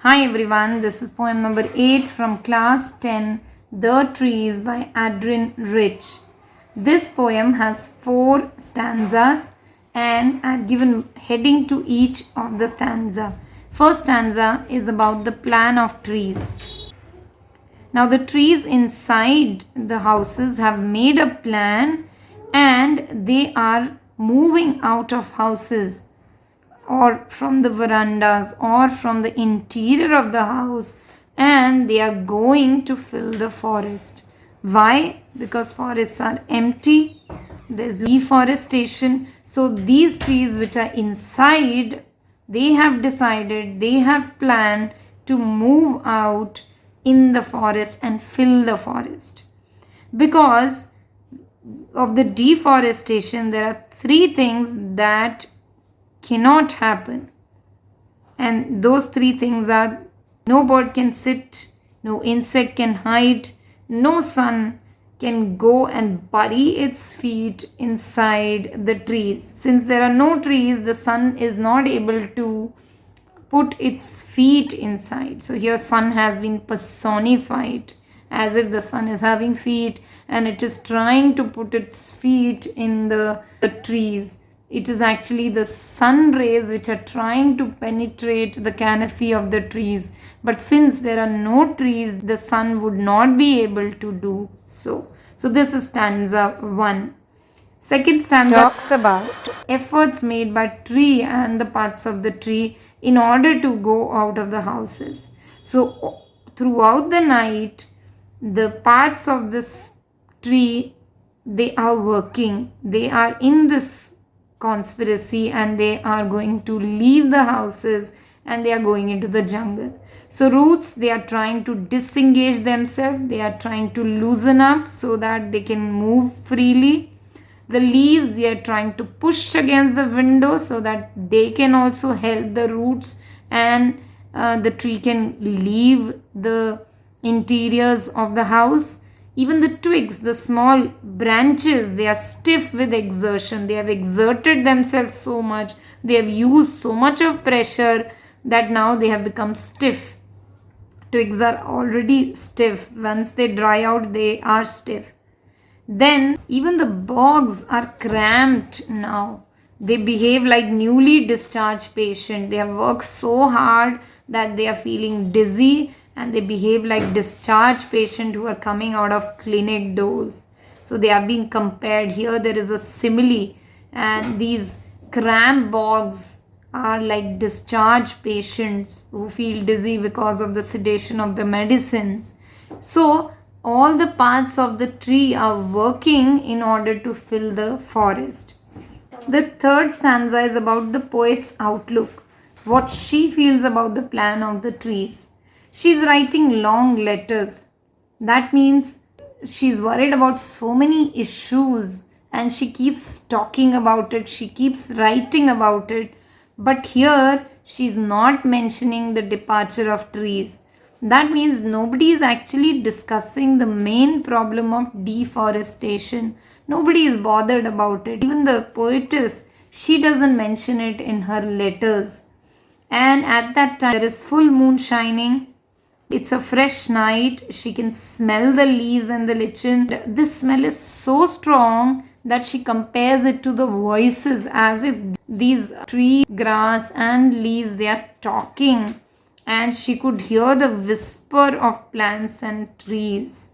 Hi everyone, this is poem number 8 from class 10, The Trees by Adrienne Rich. This poem has 4 stanzas and I've given heading to each of the stanza. First stanza is about the plan of trees. Now the trees inside the houses have made a plan and they are moving out of houses or from the verandas or from the interior of the house, and they are going to fill the forest. Why? Because forests are empty, there's deforestation. So these trees which are inside, they have decided, they have planned to move out in the forest and fill the forest. Because of the deforestation, there are 3 things that cannot happen, and those 3 things are: no bird can sit, no insect can hide, no sun can go and bury its feet inside the trees. Since there are no trees, the sun is not able to put its feet inside. So here sun has been personified as if the sun is having feet and it is trying to put its feet in the trees. It is actually the sun rays which are trying to penetrate the canopy of the trees. But since there are no trees, the sun would not be able to do so. So this is stanza 1. Second stanza talks about efforts made by tree and the parts of the tree in order to go out of the houses. So throughout the night, the parts of this tree, they are working. They are in this conspiracy and they are going to leave the houses and they are going into the jungle. So roots, they are trying to disengage themselves, they are trying to loosen up so that they can move freely. The leaves, they are trying to push against the window so that they can also help the roots and the tree can leave the interiors of the house. Even the twigs, the small branches, they are stiff with exertion. They have exerted themselves so much. They have used so much of pressure that now they have become stiff. Twigs are already stiff. Once they dry out, they are stiff. Then even the bogs are cramped now. They behave like newly discharged patients. They have worked so hard that they are feeling dizzy, and they behave like discharged patients who are coming out of clinic doors. So they are being compared. Here there is a simile, and these cramped bogs are like discharged patients who feel dizzy because of the sedation of the medicines. So all the parts of the tree are working in order to fill the forest. The third stanza is about the poet's outlook, what she feels about the plan of the trees. She's writing long letters. That means she's worried about so many issues and she keeps talking about it. She keeps writing about it. But here she's not mentioning the departure of trees. That means nobody is actually discussing the main problem of deforestation. Nobody is bothered about it. Even the poetess, she doesn't mention it in her letters. And at that time, there is full moon shining. It's a fresh night. She can smell the leaves and the lichen. This smell is so strong that she compares it to the voices, as if these tree, grass and leaves, they are talking. And she could hear the whisper of plants and trees.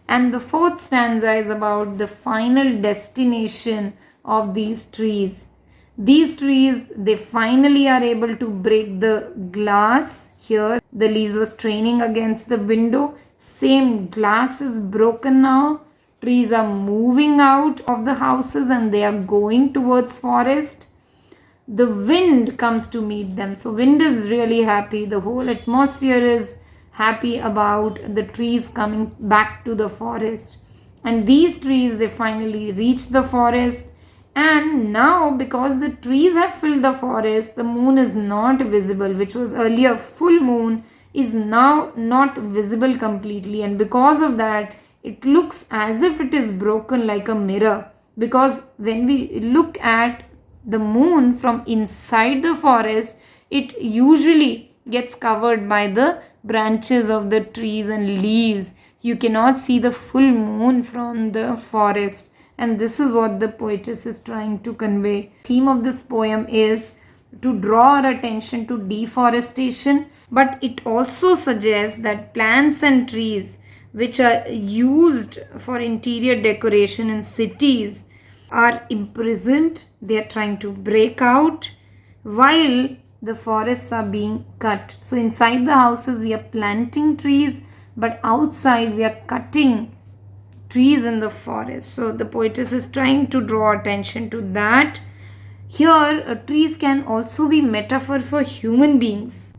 And the fourth stanza is about the final destination of these trees. These trees, they finally are able to break the glass. Here the leaves were straining against the window. Same glass is broken now. Trees are moving out of the houses and they are going towards forest. The wind comes to meet them. So wind is really happy. The whole atmosphere is happy about the trees coming back to the forest. And these trees, they finally reach the forest. And now, because the trees have filled the forest, the moon is not visible, which was earlier full moon, is now not visible completely. And because of that, it looks as if it is broken like a mirror. Because when we look at the moon from inside the forest, it usually gets covered by the branches of the trees and leaves. You cannot see the full moon from the forest. And this is what the poetess is trying to convey. Theme of this poem is to draw our attention to deforestation, but it also suggests that plants and trees which are used for interior decoration in cities are imprisoned. They are trying to break out while the forests are being cut. So inside the houses we are planting trees, but outside we are cutting trees in the forest. So the poetess is trying to draw attention to that. Here, trees can also be metaphor for human beings.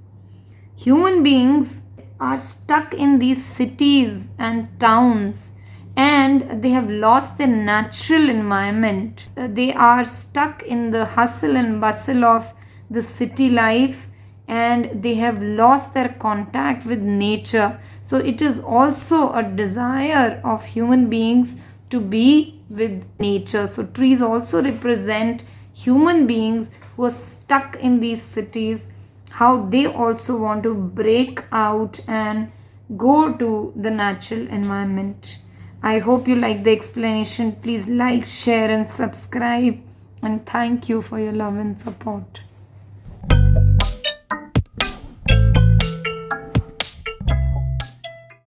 Human beings are stuck in these cities and towns, and they have lost their natural environment. They are stuck in the hustle and bustle of the city life, and they have lost their contact with nature. So it is also a desire of human beings to be with nature. So trees also represent human beings who are stuck in these cities, how they also want to break out and go to the natural environment. I hope you like the explanation. Please like, share and subscribe, and thank you for your love and support.